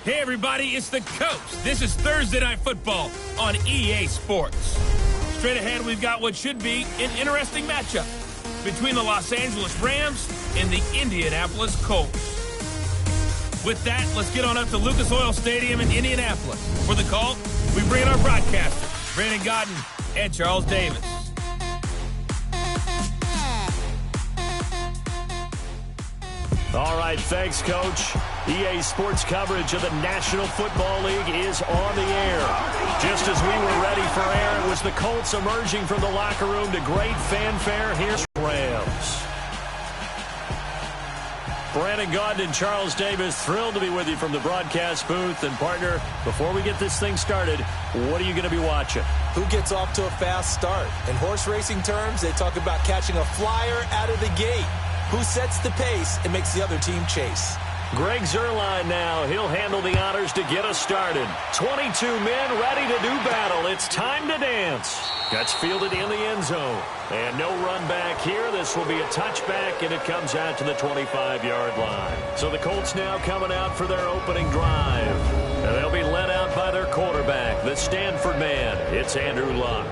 Hey everybody, it's the Coach. This is Thursday Night Football on EA Sports. Straight ahead, we've got what should be an interesting matchup between the Los Angeles Rams and the Indianapolis Colts. With that, let's get on up to Lucas Oil Stadium in Indianapolis. For the call, we bring in our broadcasters, Brandon Godden and Charles Davis. All right, thanks, Coach. EA Sports coverage of the National Football League is on the air. Just as we were ready for air, it was the Colts emerging from the locker room to great fanfare. Here's Rams. Brandon Gaudin and Charles Davis, thrilled to be with you from the broadcast booth. And, partner, before we get this thing started, what are you going to be watching? Who gets off to a fast start? In horse racing terms, they talk about catching a flyer out of the gate. Who sets the pace and makes the other team chase? Greg Zuerlein now. He'll handle the honors to get us started. 22 men ready to do battle. It's time to dance. That's fielded in the end zone. And no run back here. This will be a touchback, and it comes out to the 25-yard line. So the Colts now coming out for their opening drive. And they'll be led out by their quarterback, the Stanford man. It's Andrew Luck.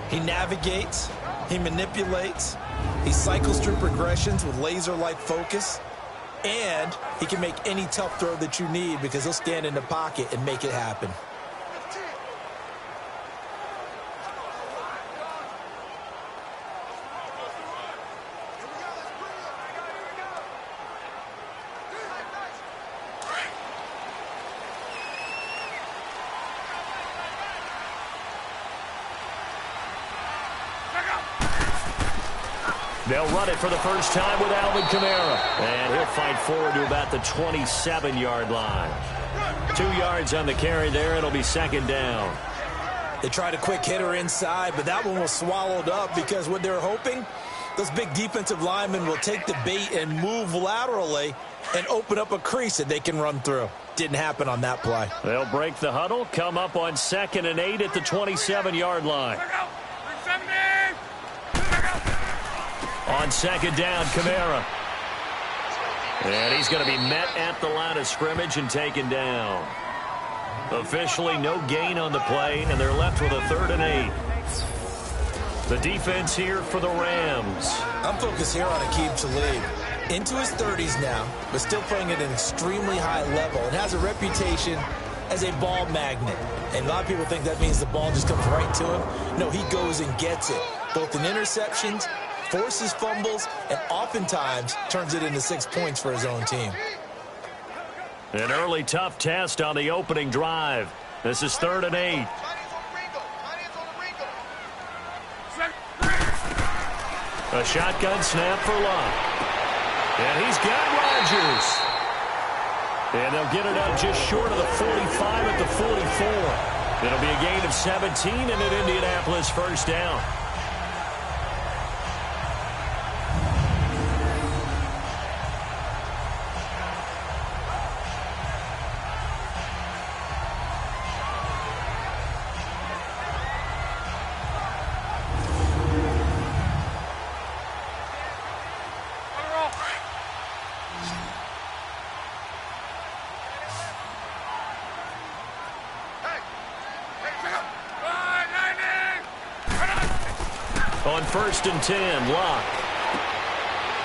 He navigates. He manipulates. He cycles through progressions with laser-like focus. And he can make any tough throw that you need because he'll stand in the pocket and make it happen. They'll run it for the first time with Alvin Kamara. And he'll fight forward to about the 27-yard line. 2 yards on the carry there. It'll be second down. They tried a quick hitter inside, but that one was swallowed up because what they're hoping, those big defensive linemen will take the bait and move laterally and open up a crease that they can run through. Didn't happen on that play. They'll break the huddle, come up on 2nd and 8 at the 27-yard line. On second down, Kamara. And he's going to be met at the line of scrimmage and taken down. Officially no gain on the play, and they're left with a 3rd and 8. The defense here for the Rams. I'm focused here on Aqib Talib. Into his 30s now, but still playing at an extremely high level and has a reputation as a ball magnet. And a lot of people think that means the ball just comes right to him. No, he goes and gets it, both in interceptions, forces fumbles, and oftentimes turns it into 6 points for his own team. An early tough test on the opening drive. This is 3rd and 8. A shotgun snap for Luck. And he's got Rodgers. And they'll get it out just short of the 45 at the 44. It'll be a gain of 17 and an Indianapolis first down. On 1st and 10, Luck.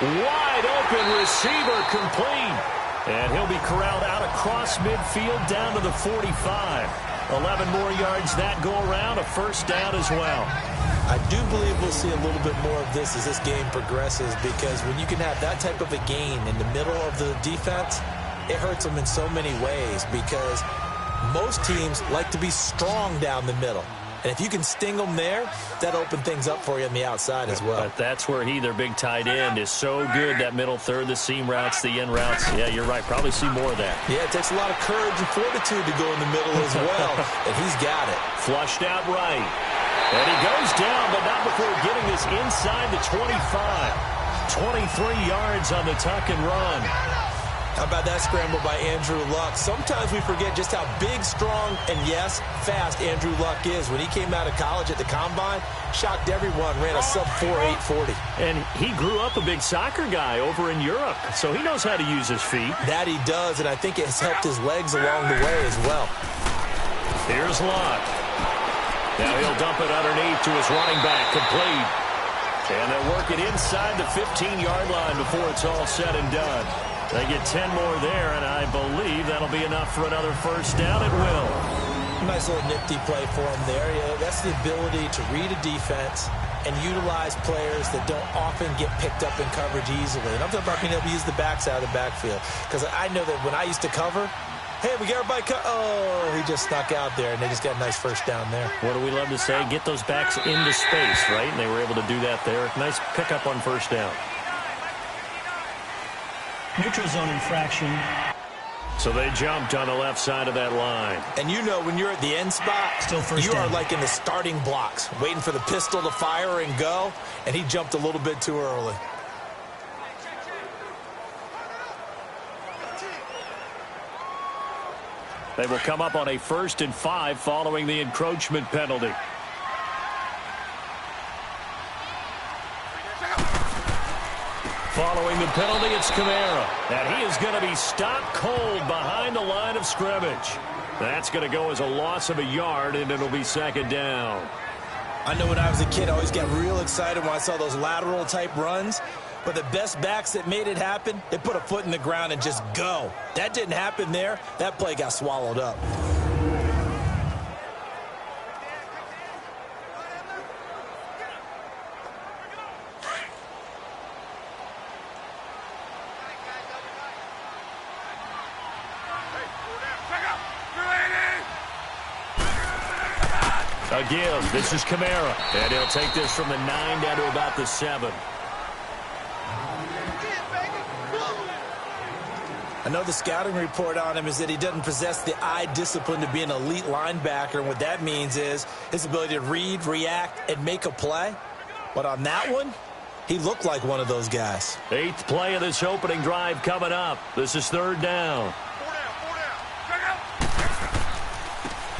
Wide open receiver complete. And he'll be corralled out across midfield down to the 45. 11 more yards that go around, a first down as well. I do believe we'll see a little bit more of this as this game progresses, because when you can have that type of a gain in the middle of the defense, it hurts them in so many ways, because most teams like to be strong down the middle. And if you can sting them there, that opens things up for you on the outside as well. But that's where their big tight end, is so good, that middle third, the seam routes, the in routes. Yeah, you're right. Probably see more of that. Yeah, it takes a lot of courage and fortitude to go in the middle as well. And he's got it. Flushed out right. And he goes down, but not before getting this inside the 25. 23 yards on the tuck and run. How about that scramble by Andrew Luck? Sometimes we forget just how big, strong, and yes, fast Andrew Luck is. When he came out of college at the Combine, shocked everyone, ran a sub-4 840. And he grew up a big soccer guy over in Europe, so he knows how to use his feet. That he does, and I think it has helped his legs along the way as well. Here's Luck. Now he'll dump it underneath to his running back, complete. And they'll work it inside the 15-yard line before it's all said and done. They get 10 more there, and I believe that'll be enough for another first down. It will. Nice little nifty play for him there. Yeah, that's the ability to read a defense and utilize players that don't often get picked up in coverage easily. And I'm talking about being able to use the backs out of the backfield. Because I know that when I used to cover, hey, we got everybody oh, he just snuck out there, and they just got a nice first down there. What do we love to say? Get those backs into space, right? And they were able to do that there. Nice pickup on first down. Neutral zone infraction. So they jumped on the left side of that line. And you know when you're at the end spot, still first you down. are like in the starting blocks, waiting for the pistol to fire and go, and he jumped a little bit too early. They will come up on a 1st and 5 following the encroachment penalty. Following the penalty, it's Kamara. And he is going to be stopped cold behind the line of scrimmage. That's going to go as a loss of a yard, and it'll be 2nd down. I know when I was a kid, I always got real excited when I saw those lateral-type runs. But the best backs that made it happen, they put a foot in the ground and just go. That didn't happen there. That play got swallowed up. A give. This is Kamara. And he'll take this from the 9 down to about the 7. I know the scouting report on him is that he doesn't possess the eye discipline to be an elite linebacker. And what that means is his ability to read, react, and make a play. But on that one, he looked like one of those guys. 8th play of this opening drive coming up. This is 3rd down.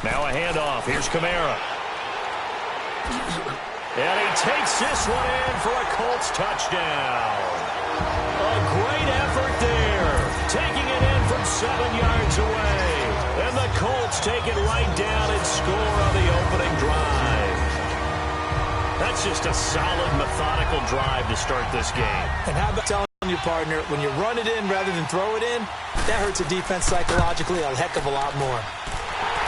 Now a handoff. Here's Kamara. And he takes this one in for a Colts touchdown. A great effort there. Taking it in from 7 yards away. And the Colts take it right down and score on the opening drive. That's just a solid, methodical drive to start this game. And how about telling your partner, when you run it in rather than throw it in, that hurts a defense psychologically a heck of a lot more.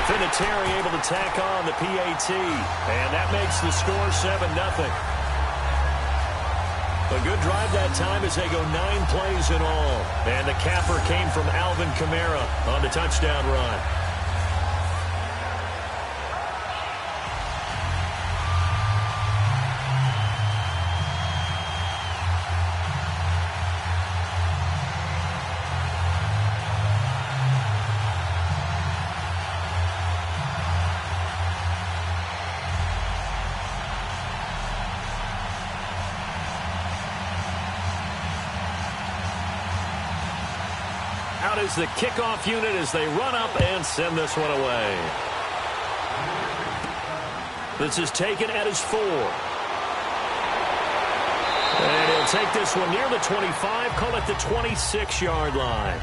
Vinatieri able to tack on the PAT, and that makes the score 7-0. A good drive that time as they go 9 plays in all. And the capper came from Alvin Kamara on the touchdown run. Out is the kickoff unit as they run up and send this one away. This is taken at his 4. And he'll take this one near the 25, call it the 26-yard line.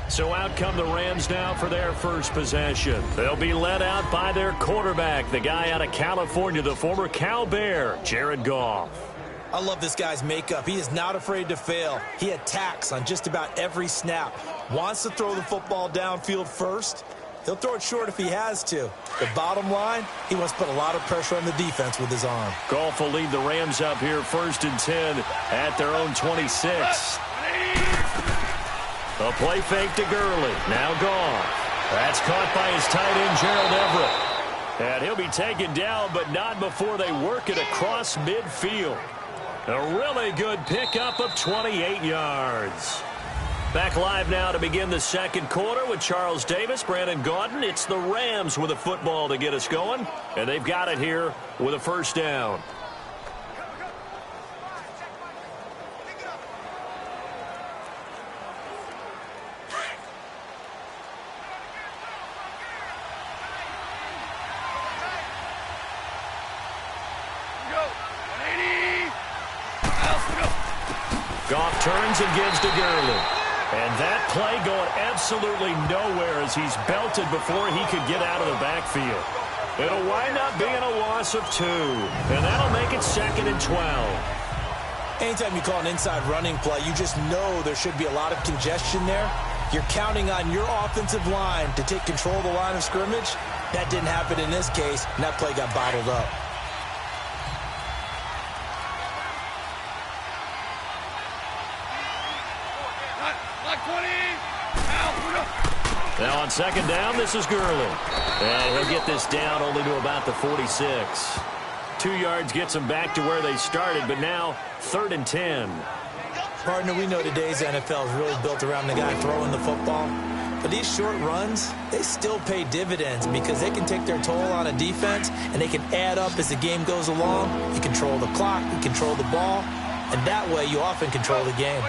So out come the Rams now for their first possession. They'll be led out by their quarterback, the guy out of California, the former Cal Bear, Jared Goff. I love this guy's makeup. He is not afraid to fail. He attacks on just about every snap. Wants to throw the football downfield first. He'll throw it short if he has to. The bottom line, he wants to put a lot of pressure on the defense with his arm. Goff will lead the Rams up here 1st and 10 at their own 26. A play fake to Gurley. Now Goff. That's caught by his tight end, Gerald Everett. And he'll be taken down, but not before they work it across midfield. A really good pickup of 28 yards. Back live now to begin the 2nd quarter with Charles Davis, Brandon Gaudin. It's the Rams with a football to get us going, and they've got it here with a 1st down. turns and gives to Gurley. And that play going absolutely nowhere as he's belted before he could get out of the backfield. It'll wind up being a loss of 2. And that'll make it 2nd and 12. Anytime you call an inside running play, you just know there should be a lot of congestion there. You're counting on your offensive line to take control of the line of scrimmage. That didn't happen in this case, and that play got bottled up. Now on 2nd down, this is Gurley. And he'll get this down only to about the 46. 2 yards gets them back to where they started, but now 3rd and 10. Partner, we know today's NFL is really built around the guy throwing the football. But these short runs, they still pay dividends because they can take their toll on a defense and they can add up as the game goes along. You control the clock, you control the ball, and that way you often control the game.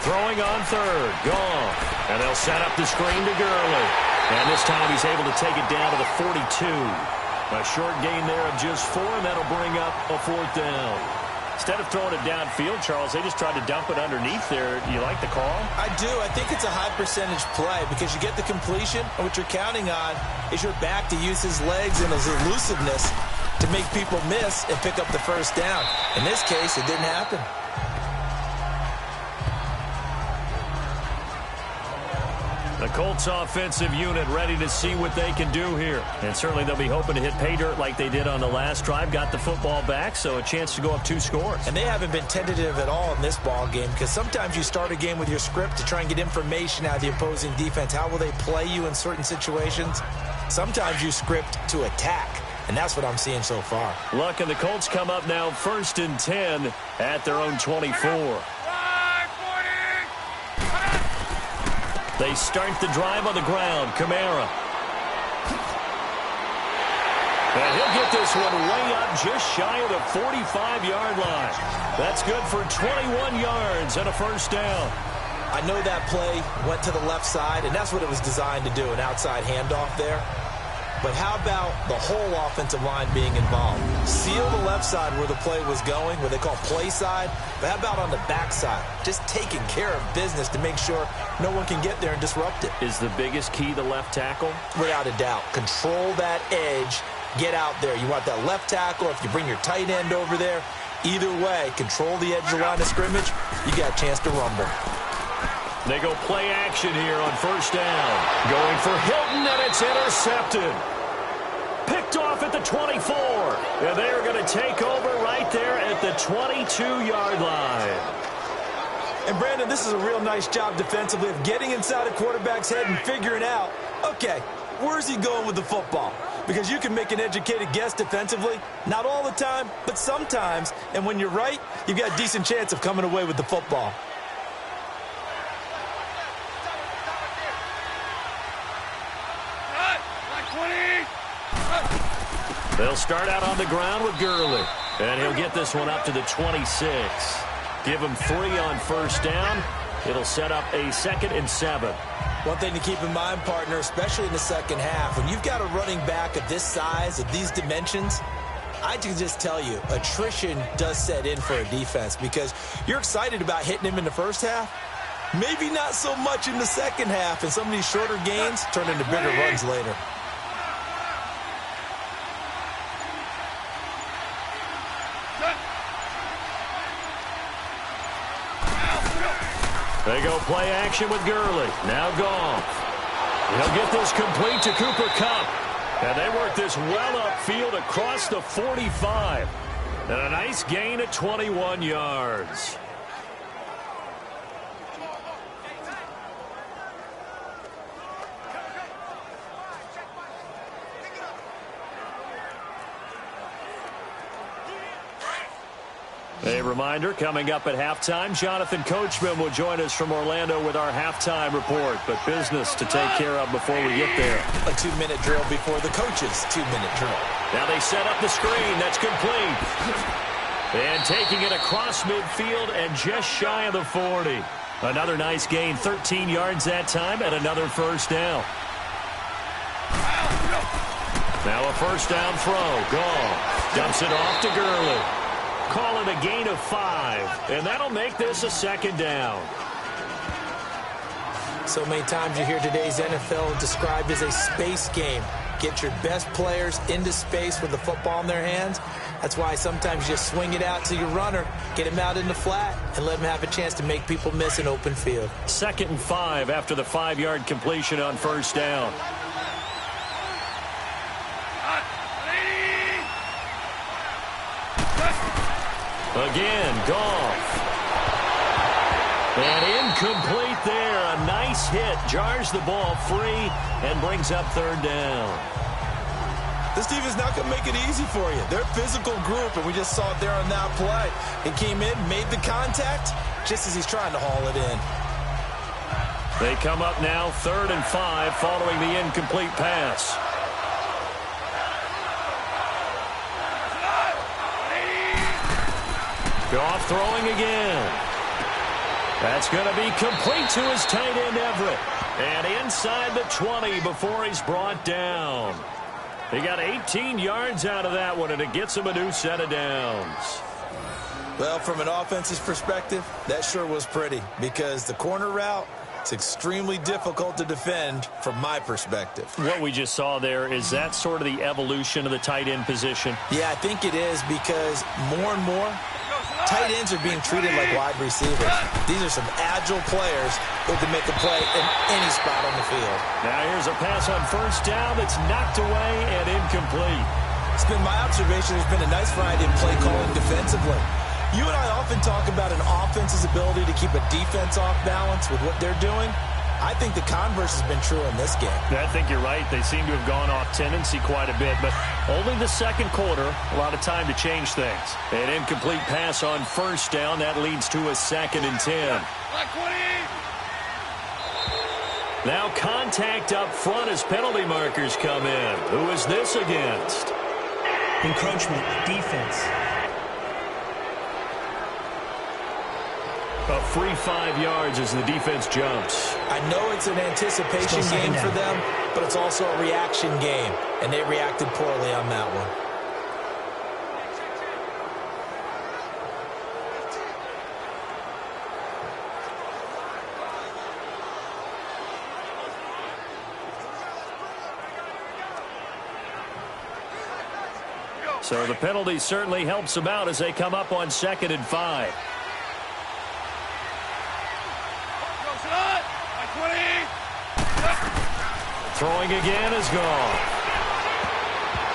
Throwing on 3rd, gone. And they'll set up the screen to Gurley. And this time he's able to take it down to the 42. A short gain there of just 4, and that'll bring up a 4th down. Instead of throwing it downfield, Charles, they just tried to dump it underneath there. You like the call? I do. I think it's a high percentage play because you get the completion, and what you're counting on is your back to use his legs and his elusiveness to make people miss and pick up the 1st down. In this case, it didn't happen. The Colts offensive unit ready to see what they can do here. And certainly they'll be hoping to hit pay dirt like they did on the last drive. Got the football back, so a chance to go up 2 scores. And they haven't been tentative at all in this ball game because sometimes you start a game with your script to try and get information out of the opposing defense. How will they play you in certain situations? Sometimes you script to attack, and that's what I'm seeing so far. Luck and the Colts come up now 1st and 10 at their own 24. They start the drive on the ground. Kamara. And he'll get this one way up just shy of the 45-yard line. That's good for 21 yards and a 1st down. I know that play went to the left side, and that's what it was designed to do, an outside handoff there. But how about the whole offensive line being involved? Seal the left side where the play was going, what they call play side. But how about on the back side? Just taking care of business to make sure no one can get there and disrupt it. Is the biggest key the left tackle? Without a doubt. Control that edge. Get out there. You want that left tackle. If you bring your tight end over there, either way, control the edge of the line of scrimmage. You got a chance to rumble. They go play action here on 1st down. Going for Hilton, and it's intercepted. Picked off at the 24. And they're going to take over right there at the 22-yard line. And, Brandon, this is a real nice job defensively of getting inside a quarterback's head and figuring out, okay, where's he going with the football? Because you can make an educated guess defensively. Not all the time, but sometimes. And when you're right, you've got a decent chance of coming away with the football. They'll start out on the ground with Gurley. And he'll get this one up to the 26. Give him 3 on 1st down. It'll set up a 2nd and 7. One thing to keep in mind, partner, especially in the second half, when you've got a running back of this size, of these dimensions, I can just tell you, attrition does set in for a defense because you're excited about hitting him in the first half. Maybe not so much in the second half, and some of these shorter gains turn into bigger runs later. They go play action with Gurley. Now Goff. He'll get this complete to Cooper Kupp. And they work this well upfield across the 45. And a nice gain at 21 yards. A reminder, coming up at halftime, Jonathan Coachman will join us from Orlando with our halftime report. But business to take care of before we get there. A 2-minute drill before the coach's 2-minute drill. Now they set up the screen. That's complete. And taking it across midfield and just shy of the 40. Another nice gain, 13 yards that time, and another 1st down. Now a 1st down throw. Goff dumps it off to Gurley. Call it a gain of 5, and that'll make this a second down. So many times you hear today's NFL described as a space game. Get your best players into space with the football in their hands. That's why sometimes you just swing it out to your runner, get him out in the flat, and let him have a chance to make people miss an open field. 2nd and 5 after the 5-yard completion on first down. Again, Goff. And incomplete there. A nice hit. Jars the ball free and brings up 3rd down. This team is not going to make it easy for you. They're a physical group, and we just saw it there on that play. He came in, made the contact, just as he's trying to haul it in. They come up now 3rd and 5 following the incomplete pass. Goff throwing again. That's going to be complete to his tight end, Everett. And inside the 20 before he's brought down. He got 18 yards out of that one, and it gets him a new set of downs. Well, from an offensive perspective, that sure was pretty, because the corner route, it's extremely difficult to defend from my perspective. What we just saw there, is that sort of the evolution of the tight end position? Yeah, I think it is, because more and more, tight ends are being treated like wide receivers. These are some agile players who can make a play in any spot on the field. Now here's a pass on first down that's knocked away and incomplete. It's been my observation there's been a nice variety of play calling defensively. You and I often talk about an offense's ability to keep a defense off balance with what they're doing. I think the converse has been true in this game. I think you're right. They seem to have gone off tendency quite a bit, but only the second quarter, a lot of time to change things. An incomplete pass on first down. That leads to a 2nd and 10. Now contact up front as penalty markers come in. Who is this against? Encroachment, defense. A free 5 yards as the defense jumps. I know it's an anticipation game for them, but it's also a reaction game, and they reacted poorly on that one. So the penalty certainly helps them out as they come up on 2nd and 5. Throwing again is gone.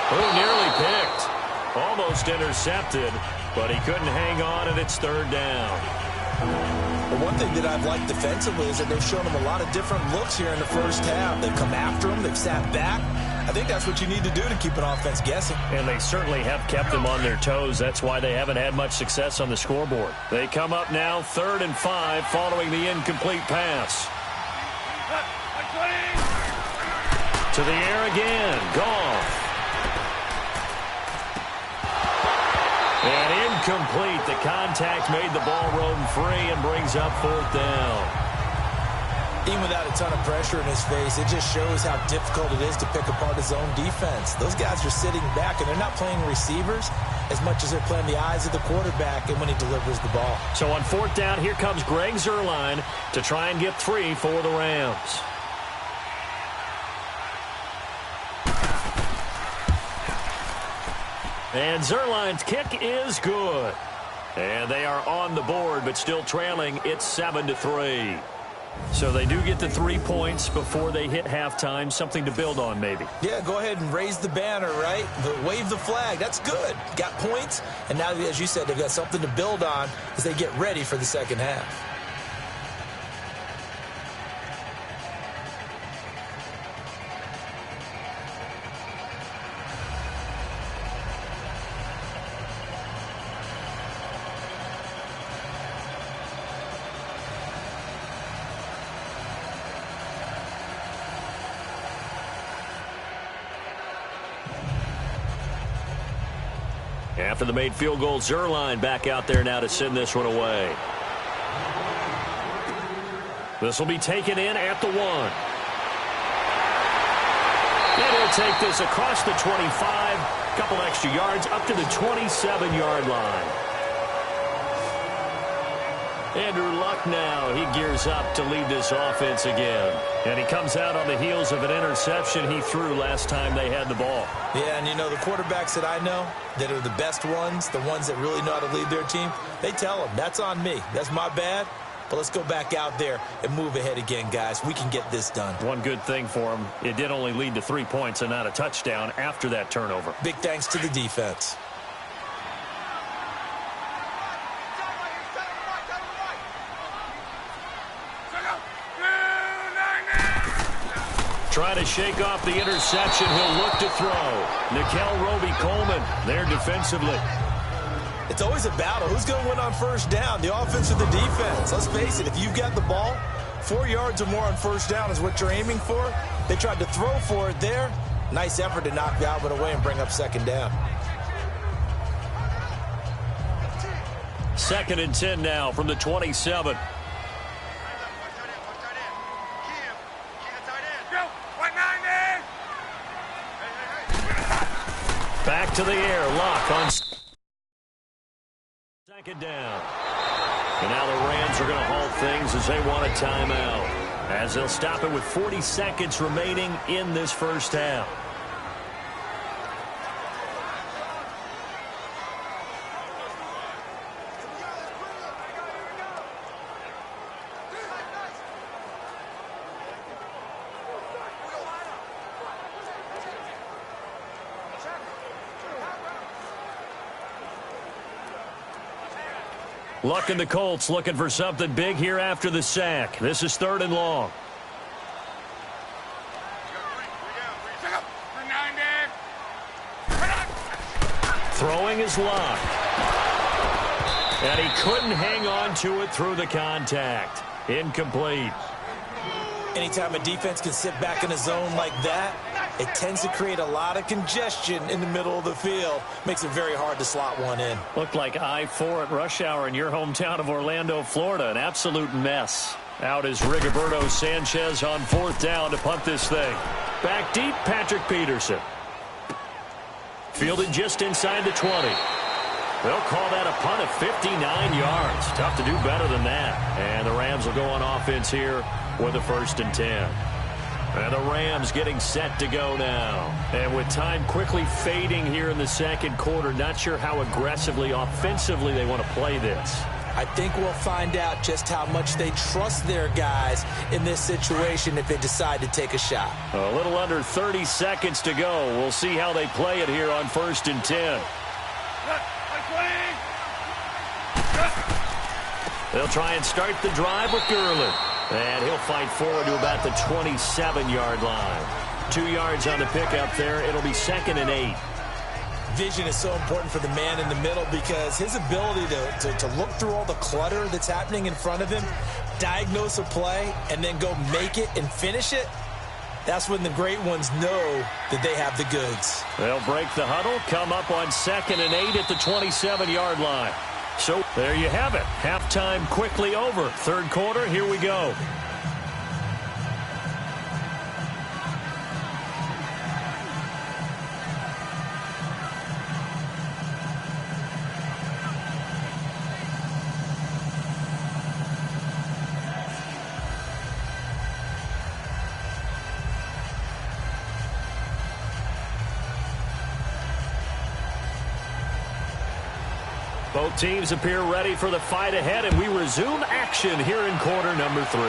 Oh, nearly picked. Almost intercepted, but he couldn't hang on, and it's 3rd down. Well, one thing that I've liked defensively is that they've shown him a lot of different looks here in the first half. They've come after him. They've sat back. I think that's what you need to do to keep an offense guessing. And they certainly have kept them on their toes. That's why they haven't had much success on the scoreboard. They come up now 3rd and 5 following the incomplete pass. To the air again. Goff. And incomplete. The contact made the ball roam free and brings up 4th down. Even without a ton of pressure in his face, it just shows how difficult it is to pick apart his own defense. Those guys are sitting back, and they're not playing receivers as much as they're playing the eyes of the quarterback and when he delivers the ball. So on 4th down, here comes Greg Zuerlein to try and get 3 for the Rams. And Zuerlein's kick is good. And they are on the board, but still trailing. It's 7-3. So they do get the 3 points before they hit halftime. Something to build on, maybe. Yeah, go ahead and raise the banner, right? Wave the flag. That's good. Got points. And now, as you said, they've got something to build on as they get ready for the second half. After the made field goal, Zuerlein back out there now to send this one away. This will be taken in at the 1. And he'll take this across the 25. Couple extra yards up to the 27-yard line. Andrew Luck now. He gears up to lead this offense again. And he comes out on the heels of an interception he threw last time they had the ball. Yeah, and you know, the quarterbacks that I know that are the best ones, the ones that really know how to lead their team, they tell them, that's on me. That's my bad. But let's go back out there and move ahead again, guys. We can get this done. One good thing for him, it did only lead to 3 points and not a touchdown after that turnover. Big thanks to the defense. Trying to shake off the interception. He'll look to throw. Nickel Roby-Coleman there defensively. It's always a battle. Who's going to win on first down, the offense or the defense? Let's face it, if you've got the ball, 4 yards or more on first down is what you're aiming for. They tried to throw for it there. Nice effort to knock Dalvin away and bring up second down. 2nd and 10 now from the 27. Back to the air. Lock on 2nd down. And now the Rams are going to halt things as they want a timeout, as they'll stop it with 40 seconds remaining in this first half. Luck and the Colts looking for something big here after the sack. This is 3rd and long. Throwing is Luck. And he couldn't hang on to it through the contact. Incomplete. Anytime a defense can sit back in a zone like that, it tends to create a lot of congestion in the middle of the field. Makes it very hard to slot one in. Looked like I-4 at rush hour in your hometown of Orlando, Florida. An absolute mess. Out is Rigoberto Sanchez on 4th down to punt this thing. Back deep, Patrick Peterson. Fielded just inside the 20. They'll call that a punt of 59 yards. Tough to do better than that. And the Rams will go on offense here with a 1st and 10. And the Rams getting set to go now. And with time quickly fading here in the 2nd quarter, not sure how aggressively, offensively they want to play this. I think we'll find out just how much they trust their guys in this situation if they decide to take a shot. A little under 30 seconds to go. We'll see how they play it here on 1st and 10. They'll try and start the drive with Gurley. And he'll fight forward to about the 27-yard line. 2 yards on the pickup there. It'll be 2nd and 8. Vision is so important for the man in the middle because his ability to look through all the clutter that's happening in front of him, diagnose a play, and then go make it and finish it, that's when the great ones know that they have the goods. They'll break the huddle, come up on 2nd and 8 at the 27-yard line. So there you have it. Halftime quickly over. 3rd quarter, here we go. Both teams appear ready for the fight ahead, and we resume action here in quarter number 3.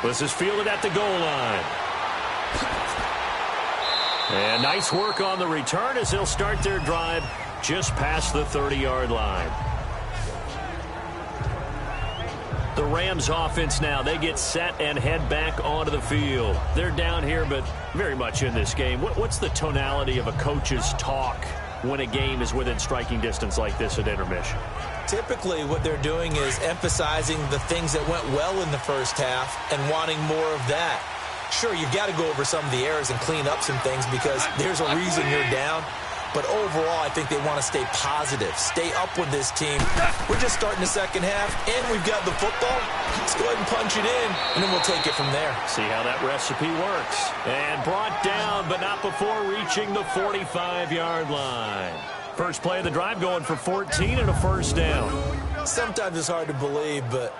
This is fielded at the goal line. And nice work on the return as they'll start their drive just past the 30-yard line. The Rams offense now, they get set and head back onto the field. They're down here, but very much in this game. What's the tonality of a coach's talk when a game is within striking distance like this at intermission? Typically what they're doing is emphasizing the things that went well in the first half and wanting more of that. Sure, you've got to go over some of the errors and clean up some things because there's a reason you're down. But overall, I think they want to stay positive, stay up with this team. We're just starting the second half, and we've got the football. Let's go ahead and punch it in, and then we'll take it from there. See how that recipe works. And brought down, but not before reaching the 45-yard line. First play of the drive going for 14 and a first down. Sometimes it's hard to believe, but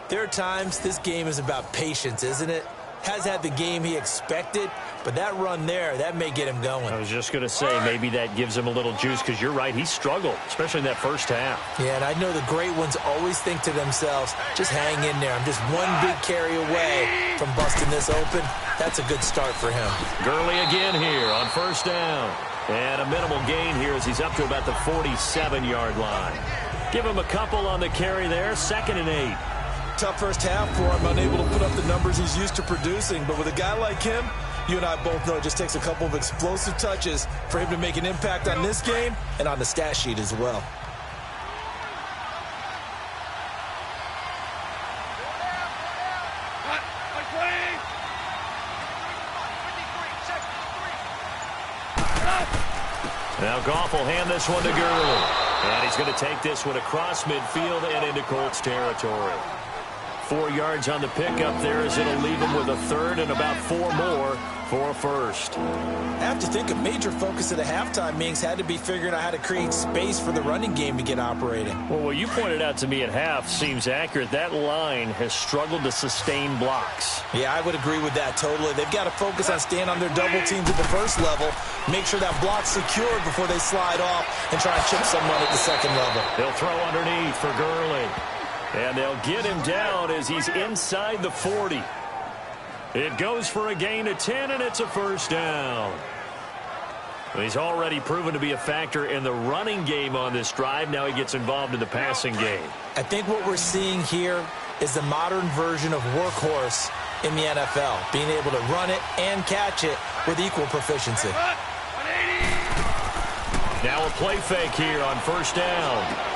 there are times this game is about patience, isn't it? Has had the game he expected, but that run there, that may get him going. I was just going to say, maybe that gives him a little juice, because you're right, he struggled, especially in that first half. Yeah, and I know the great ones always think to themselves, just hang in there. I'm just one big carry away from busting this open. That's a good start for him. Gurley again here on first down. And a minimal gain here as he's up to about the 47-yard line. Give him a couple on the carry there, 2nd and 8. Tough first half for him, unable to put up the numbers he's used to producing. But with a guy like him, you and I both know it just takes a couple of explosive touches for him to make an impact on this game and on the stat sheet as well. Now Goff will hand this one to Gurley. And he's going to take this one across midfield and into Colts territory. 4 yards on the pickup there as it'll leave him with a third and about 4 more for a first. I have to think a major focus of the halftime meetings had to be figuring out how to create space for the running game to get operating. Well, what you pointed out to me at half seems accurate. That line has struggled to sustain blocks. Yeah, I would agree with that totally. They've got to focus on staying on their double teams at the first level, make sure that block's secured before they slide off and try and chip someone at the second level. They'll throw underneath for Gurley. And they'll get him down as he's inside the 40. It goes for a gain of 10, and it's a first down. He's already proven to be a factor in the running game on this drive. Now he gets involved in the passing game. I think what we're seeing here is the modern version of workhorse in the NFL, being able to run it and catch it with equal proficiency. Now a play fake here on first down.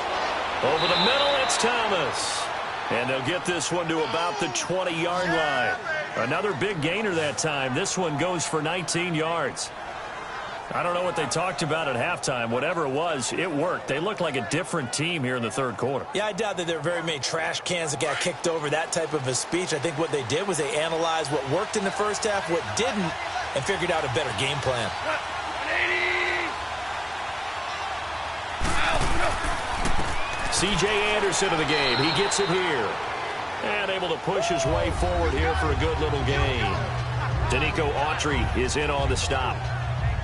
Over the middle, it's Thomas. And they'll get this one to about the 20-yard line. Another big gainer that time. This one goes for 19 yards. I don't know what they talked about at halftime. Whatever it was, it worked. They looked like a different team here in the third quarter. Yeah, I doubt that there were very many trash cans that got kicked over, that type of a speech. I think what they did was they analyzed what worked in the first half, what didn't, and figured out a better game plan. C.J. Anderson of the game. He gets it here. And able to push his way forward here for a good little gain. Danico Autry is in on the stop.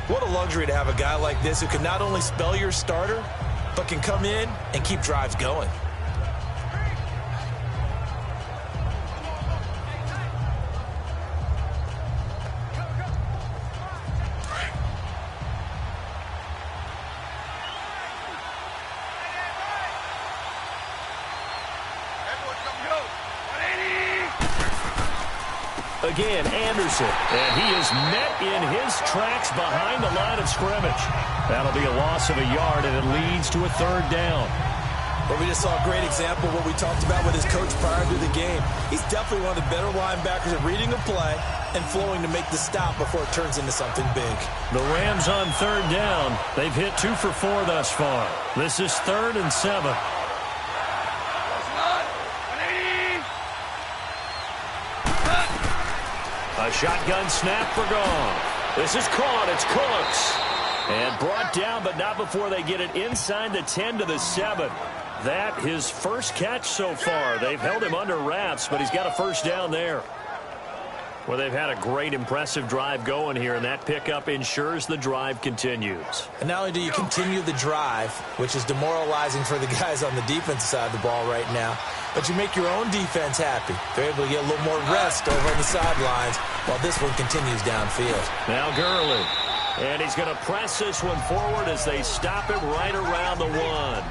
What a luxury to have a guy like this who can not only spell your starter, but can come in and keep drives going. Again, Anderson, and he is met in his tracks behind the line of scrimmage. That'll be a loss of a yard, and it leads to a third down. But we just saw a great example of what we talked about with his coach prior to the game. He's definitely one of the better linebackers at reading a play and flowing to make the stop before it turns into something big. The Rams on third down. They've hit 2 for 4 thus far. This is 3rd and 7. A shotgun snap for Goff. This is caught. It's Cooks. And brought down, but not before they get it inside the 10 to the 7. That his first catch so far. They've held him under wraps, but he's got a first down there. Well, they've had a great, impressive drive going here, and that pickup ensures the drive continues. And not only do you continue the drive, which is demoralizing for the guys on the defensive side of the ball right now, but you make your own defense happy. They're able to get a little more rest over on the sidelines while this one continues downfield. Now Gurley. And he's going to press this one forward as they stop him right around the 1.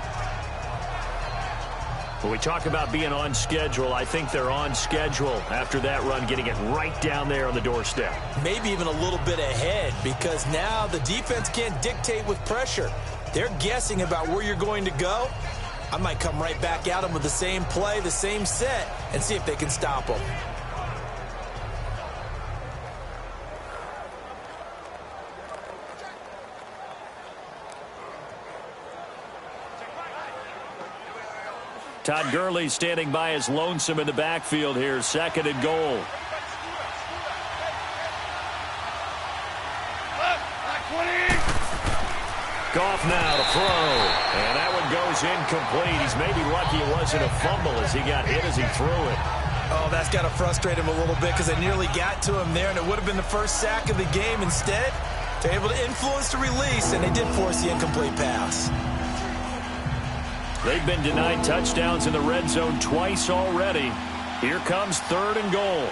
When we talk about being on schedule, I think they're on schedule after that run, getting it right down there on the doorstep. Maybe even a little bit ahead, because now the defense can't dictate with pressure. They're guessing about where you're going to go. I might come right back at them with the same play, the same set, and see if they can stop them. Todd Gurley standing by as lonesome in the backfield here. 2nd and goal. Goff now to throw. And that one goes goes incomplete. He's maybe lucky it wasn't a fumble as he got hit as he threw it. Oh, that's got to frustrate him a little bit because they nearly got to him there, and it would have been the first sack of the game. Instead, they're able to influence the release, and they did force the incomplete pass. They've been denied touchdowns in the red zone twice already. Here comes 3rd and goal.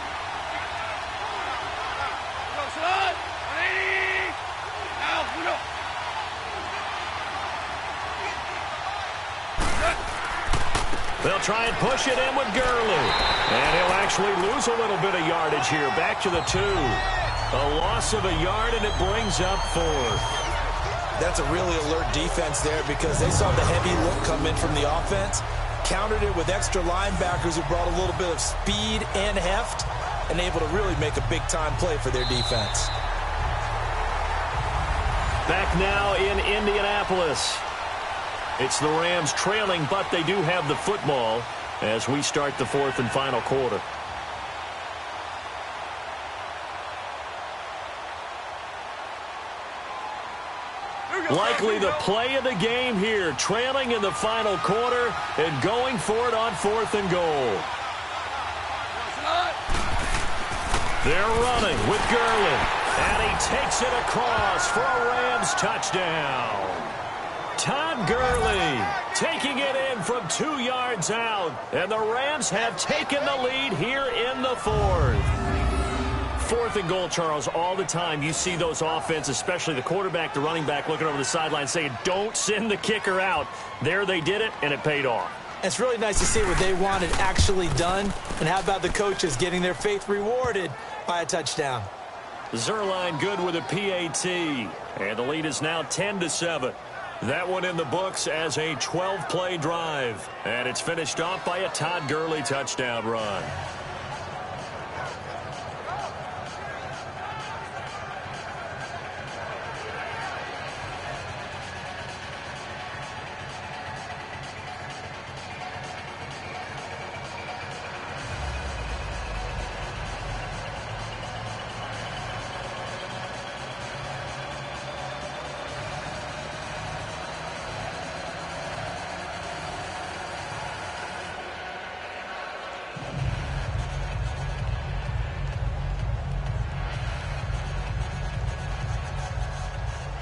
They'll try and push it in with Gurley. And he'll actually lose a little bit of yardage here. Back to the 2. A loss of a yard, and it brings up 4th. That's a really alert defense there because they saw the heavy look come in from the offense, countered it with extra linebackers who brought a little bit of speed and heft, and able to really make a big-time play for their defense. Back now in Indianapolis. It's the Rams trailing, but they do have the football as we start the 4th and final quarter. Likely the play of the game here, trailing in the final quarter and going for it on 4th and goal. They're running with Gurley, and he takes it across for a Rams touchdown. Todd Gurley taking it in from 2 yards out, and the Rams have taken the lead here in the 4th. 4th and goal, Charles, all the time you see those offenses, especially the quarterback, the running back, looking over the sideline saying, don't send the kicker out. There they did it, and it paid off. It's really nice to see what they wanted actually done, and how about the coaches getting their faith rewarded by a touchdown. Zerline good with a PAT, and the lead is now 10-7. That one in the books as a 12-play drive, and it's finished off by a Todd Gurley touchdown run.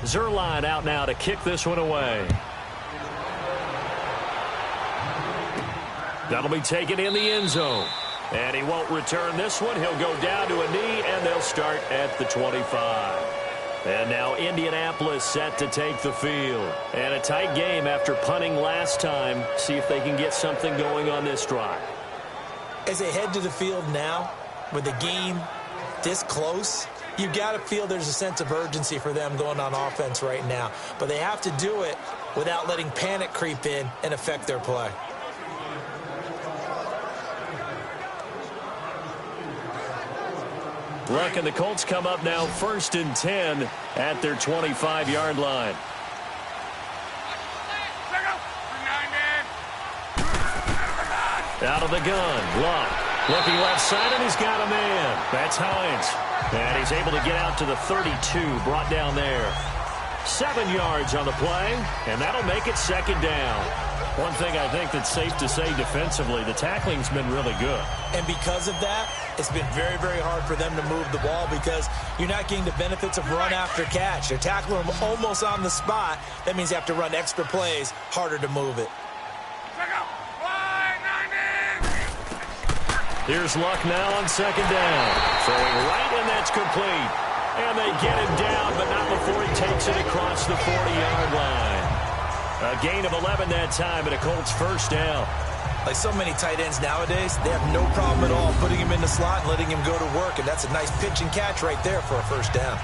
Zerline out now to kick this one away. That'll be taken in the end zone. And he won't return this one. He'll go down to a knee, and they'll start at the 25. And now Indianapolis set to take the field. And a tight game after punting last time. See if they can get something going on this drive. As they head to the field now, with the game this close, you've got to feel there's a sense of urgency for them going on offense right now. But they have to do it without letting panic creep in and affect their play. Luck and the Colts come up now 1st and 10 at their 25-yard line. Out of the gun, Luck. Looking left side, and he's got a man. That's Hines. And he's able to get out to the 32, brought down there. 7 yards on the play, and that'll make it 2nd down. One thing I think that's safe to say defensively, the tackling's been really good. And because of that, it's been very, very hard for them to move the ball because you're not getting the benefits of run after catch. They're tackling them almost on the spot. That means you have to run extra plays, harder to move it. Here's Luck now on 2nd down. Throwing right, and that's complete. And they get him down, but not before he takes it across the 40-yard line. A gain of 11 that time, and a Colts 1st down. Like so many tight ends nowadays, they have no problem at all putting him in the slot and letting him go to work, and that's a nice pitch and catch right there for a 1st down.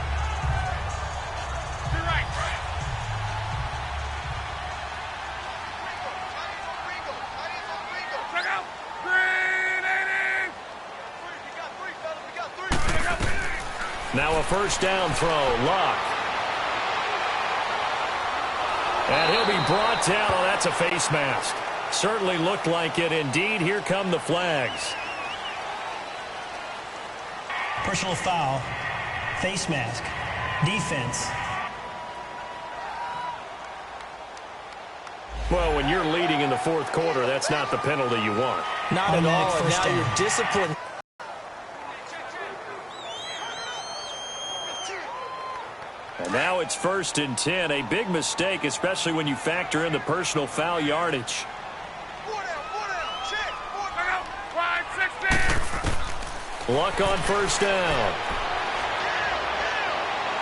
Now a 1st down throw, Luck. And he'll be brought down. Oh, that's a face mask. Certainly looked like it. Indeed, here come the flags. Personal foul, face mask, defense. Well, when you're leading in the fourth quarter, that's not the penalty you want. Not at all, and now you're disciplined. And now it's 1st and 10. A big mistake, especially when you factor in the personal foul yardage. Luck on 1st down.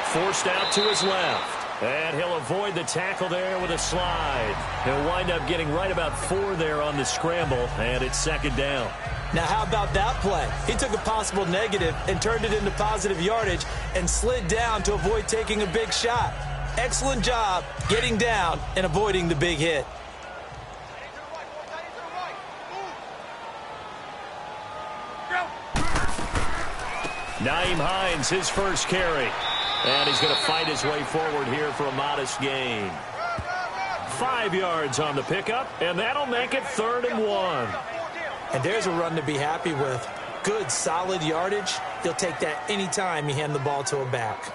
Forced out to his left. And he'll avoid the tackle there with a slide. He'll wind up getting right about 4 there on the scramble, and it's 2nd down. Now, how about that play? He took a possible negative and turned it into positive yardage and slid down to avoid taking a big shot. Excellent job getting down and avoiding the big hit. Nyheim Hines, his first carry. And he's going to fight his way forward here for a modest gain. 5 yards on the pickup, and that'll make it 3rd and 1. And there's a run to be happy with. Good, solid yardage. He'll take that anytime you hand the ball to a back.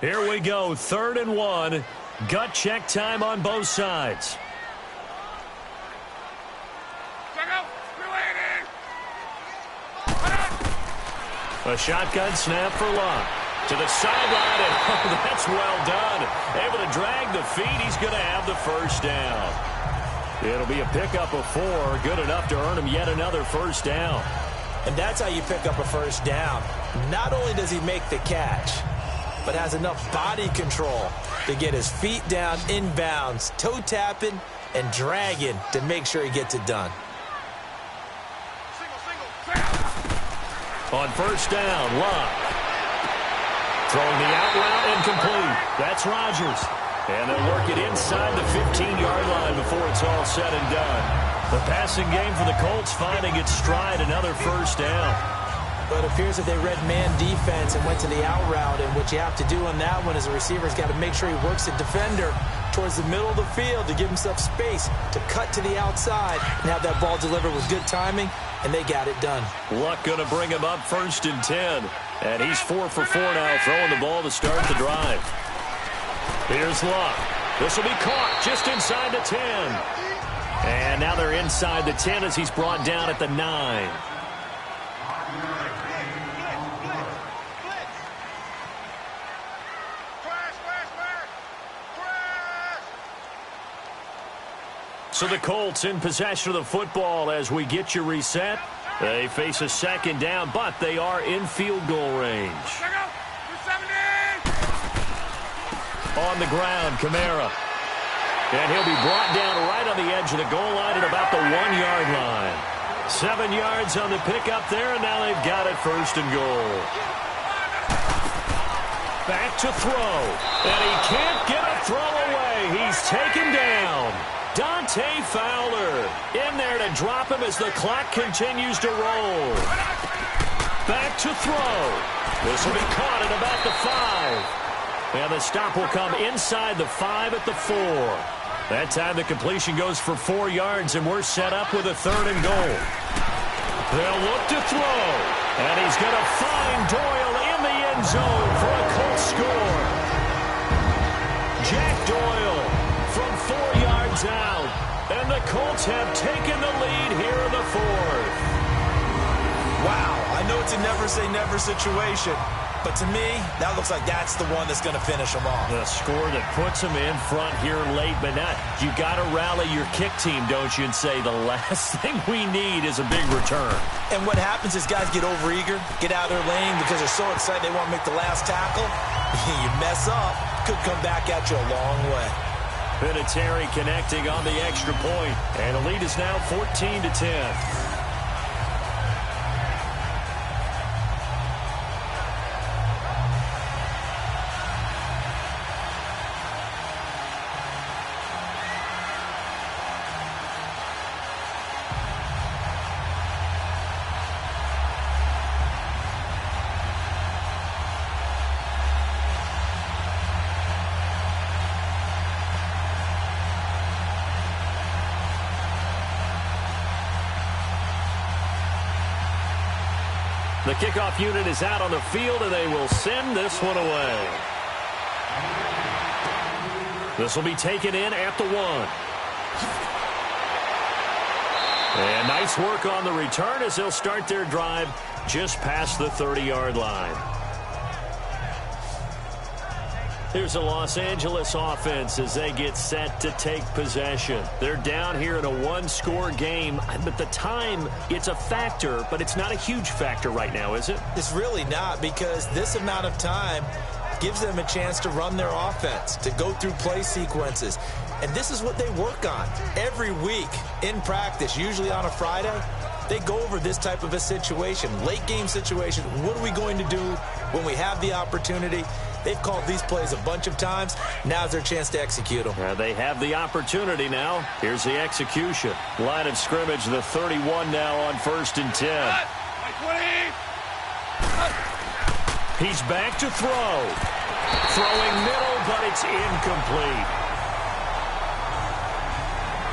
Here we go, 3rd and 1. Gut check time on both sides. A shotgun snap for Luck. To the sideline, and oh, that's well done. Able to drag the feet. He's going to have the 1st down. It'll be a pickup of 4. Good enough to earn him yet another 1st down. And that's how you pick up a 1st down. Not only does he make the catch, but has enough body control to get his feet down inbounds, toe tapping and dragging to make sure he gets it done. On 1st down, Luck. Throwing the out route incomplete. That's Rodgers. And they'll work it inside the 15-yard line before it's all said and done. The passing game for the Colts finding its stride, another 1st down. But it appears that they read man defense and went to the out route. And what you have to do on that one is the receiver's got to make sure he works the defender towards the middle of the field to give himself space to cut to the outside and have that ball delivered with good timing, and they got it done. Luck going to bring him up 1st and 10. And he's 4 for 4 now, throwing the ball to start the drive. Here's Luck. This will be caught just inside the 10. And now they're inside the 10 as he's brought down at the 9. So the Colts in possession of the football as we get you reset. They face a 2nd down, but they are in field goal range. On the ground, Kamara. And he'll be brought down right on the edge of the goal line at about the 1-yard line. 7 yards on the pickup there, and now they've got it 1st and goal. Back to throw. And he can't get a throw away. He's taken down. Dante Fowler in there to drop him as the clock continues to roll. Back to throw. This will be caught at about the 5. And the stop will come inside the 5 at the 4. That time the completion goes for 4 yards, and we're set up with a 3rd and goal. They'll look to throw. And he's going to find Doyle in the end zone for a Colts score. Jack Doyle from 4 yards out. And the Colts have taken the lead here in the 4th. Wow, I know it's a never-say-never situation, but to me, that looks like that's the one that's going to finish them off. The score that puts them in front here late, but not. You got to rally your kick team, don't you, and say the last thing we need is a big return. And what happens is guys get overeager, get out of their lane because they're so excited they want to make the last tackle. You mess up, could come back at you a long way. Vinatieri connecting on the extra point, and the lead is now 14-10. The kickoff unit is out on the field, and they will send this one away. This will be taken in at the 1. And nice work on the return as they'll start their drive just past the 30-yard line. Here's the Los Angeles offense as they get set to take possession. They're down here in a one-score game. But the time, it's a factor, but it's not a huge factor right now, is it? It's really not, because this amount of time gives them a chance to run their offense, to go through play sequences. And this is what they work on every week in practice, usually on a Friday. They go over this type of a situation, late game situation. What are we going to do when we have the opportunity? They've called these plays a bunch of times. Now's their chance to execute them. They have the opportunity now. Here's the execution. Line of scrimmage, the 31 now on 1st and 10. He's back to throw. Throwing middle, but it's incomplete.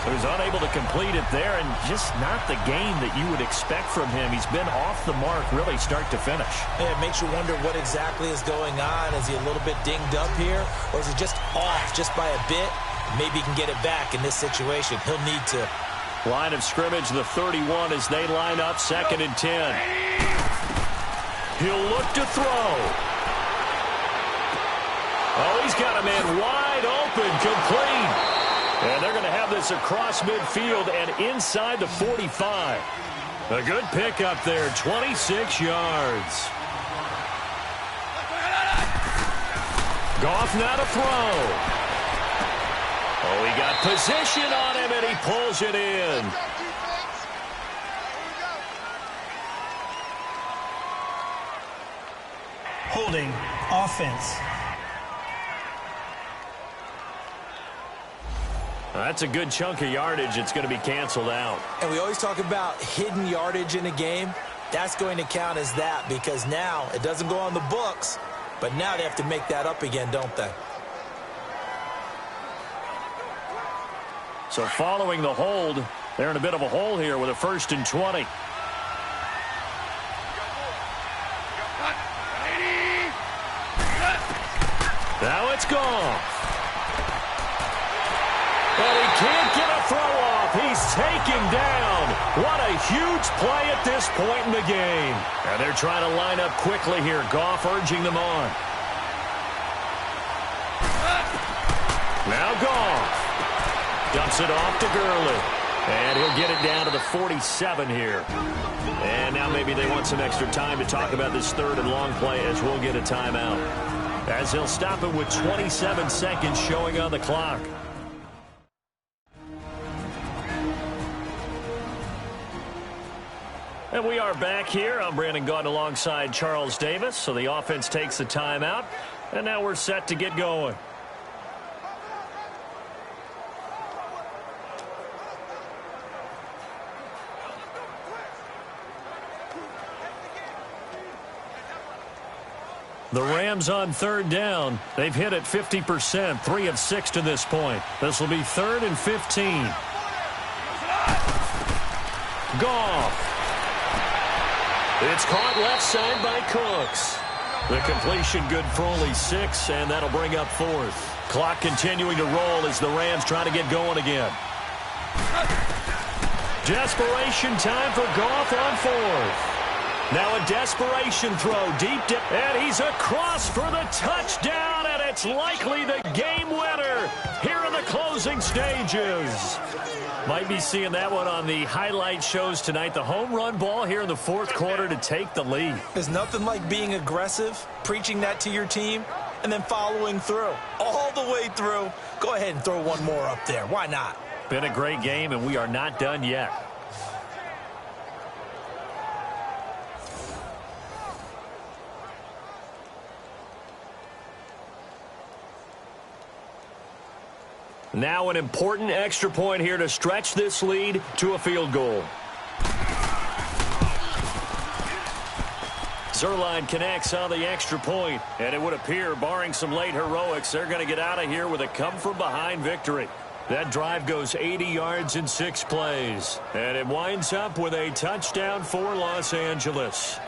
So he's unable to complete it there, and just not the game that you would expect from him. He's been off the mark really start to finish. Yeah, it makes you wonder what exactly is going on. Is he a little bit dinged up here, or is he just off just by a bit? Maybe he can get it back in this situation. He'll need to. Line of scrimmage, the 31 as they line up 2nd and 10. He'll look to throw. Oh, he's got a man wide open, complete. And they're going to have this across midfield and inside the 45. A good pick up there, 26 yards. Goff now to throw. Oh, he got position on him, and he pulls it in. Holding offense. That's a good chunk of yardage. It's going to be canceled out. And we always talk about hidden yardage in a game. That's going to count as that, because now it doesn't go on the books, but now they have to make that up again, don't they? So following the hold, they're in a bit of a hole here with a 1st and 20. Now it's gone. But he can't get a throw off. He's taken down. What a huge play at this point in the game. And they're trying to line up quickly here. Goff urging them on. Now Goff dumps it off to Gurley. And he'll get it down to the 47 here. And now maybe they want some extra time to talk about this 3rd and long play as we'll get a timeout. As he'll stop it with 27 seconds showing on the clock. And we are back here. I'm Brandon Gaudin alongside Charles Davis. So the offense takes the timeout. And now we're set to get going. The Rams on 3rd down. They've hit it 50%, 3 of 6 to this point. This will be 3rd and 15. Goff. It's caught left side by Cooks. The completion good for only 6, and that'll bring up 4th. Clock continuing to roll as the Rams try to get going again. Desperation time for Goff on 4th. Now a desperation throw deep down, and he's across for the touchdown, and it's likely the game winner here in the closing stages. Might be seeing that one on the highlight shows tonight. The home run ball here in the 4th quarter to take the lead. There's nothing like being aggressive, preaching that to your team, and then following through. All the way through. Go ahead and throw one more up there. Why not? Been a great game, and we are not done yet. Now an important extra point here to stretch this lead to a field goal. Zerline connects on the extra point, and it would appear, barring some late heroics, they're going to get out of here with a come-from-behind victory. That drive goes 80 yards in 6 plays, and it winds up with a touchdown for Los Angeles.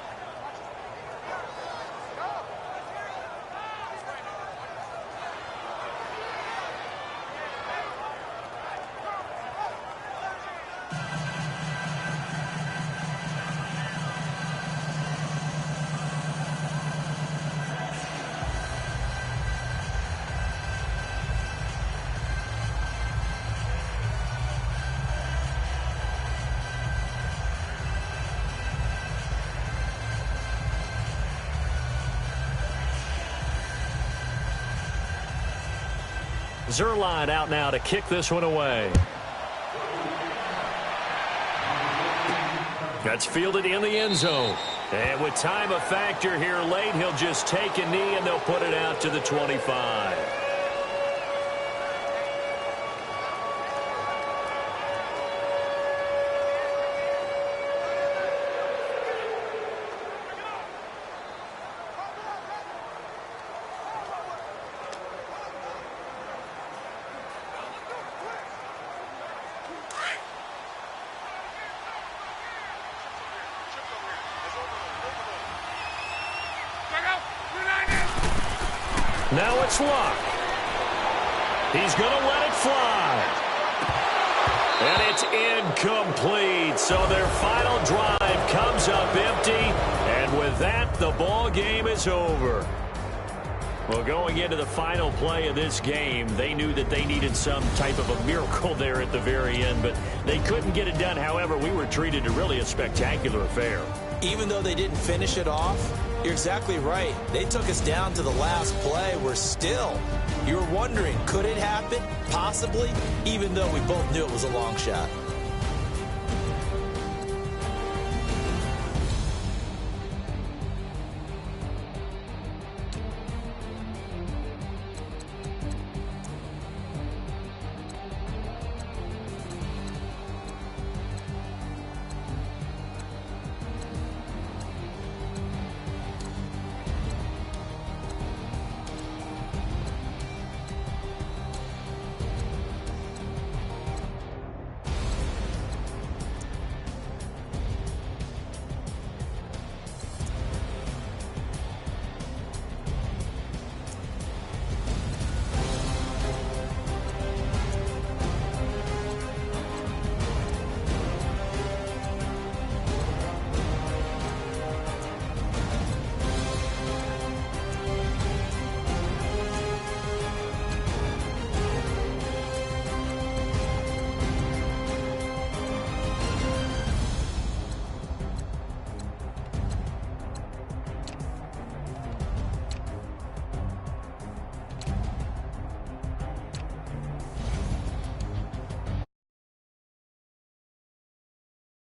Zerline out now to kick this one away. That's fielded in the end zone. And with time a factor here late, he'll just take a knee and they'll put it out to the 25. Now it's Luck. He's going to let it fly. And it's incomplete. So their final drive comes up empty. And with that, the ball game is over. Well, going into the final play of this game, they knew that they needed some type of a miracle there at the very end, but they couldn't get it done. However, we were treated to really a spectacular affair. Even though they didn't finish it off, you're exactly right. They took us down to the last play. We're still, you were wondering, could it happen? Possibly, even though we both knew it was a long shot.